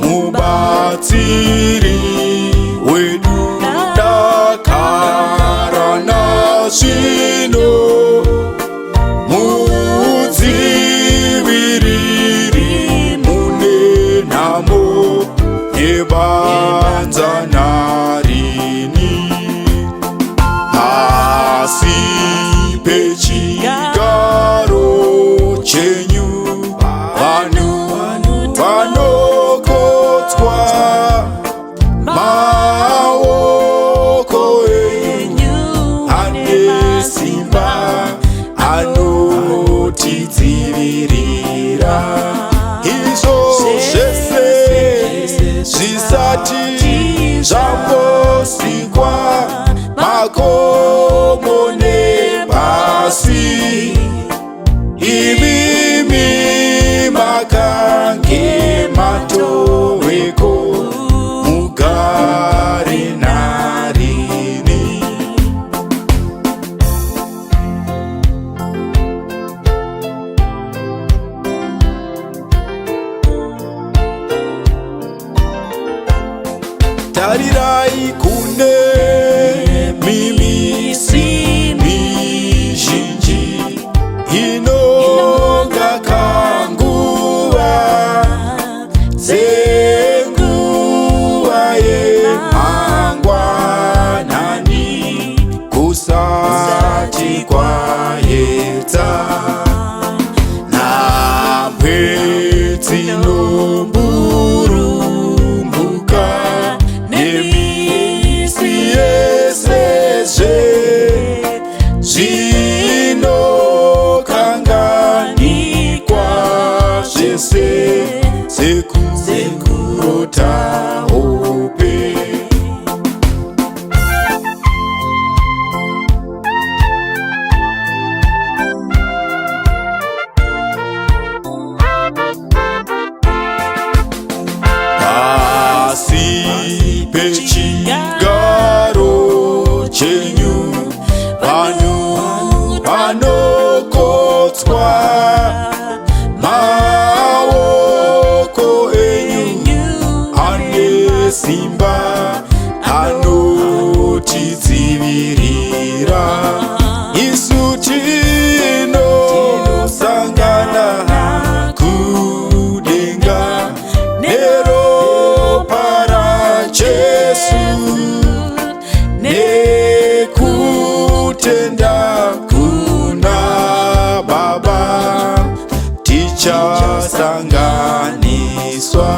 Mubatiri wedu dakarana shino mudziviriri mune namo yebanza narini pasi pechigaro chenyu vanhu vanokotswa maoko enyu ane simba anotidzivirira izvo zvese zvisati zvambosikwa makomo nepasi imimi makange matoveko mugare narini tarirai kune mimisi mizhinji inonga kanguva dzenguva yemangwanani kusati kwaedza nhambwe dzinomburumbuka nemisi yesezve zvinokanganikwa zvese sekurota hope pasi pechigaro chenyu vanhu vanokotswa maoko enyu ane simba anotidzivirira isu tinosangana kudenga neropa raJesu nekutenda kuna Baba tichasanganiswa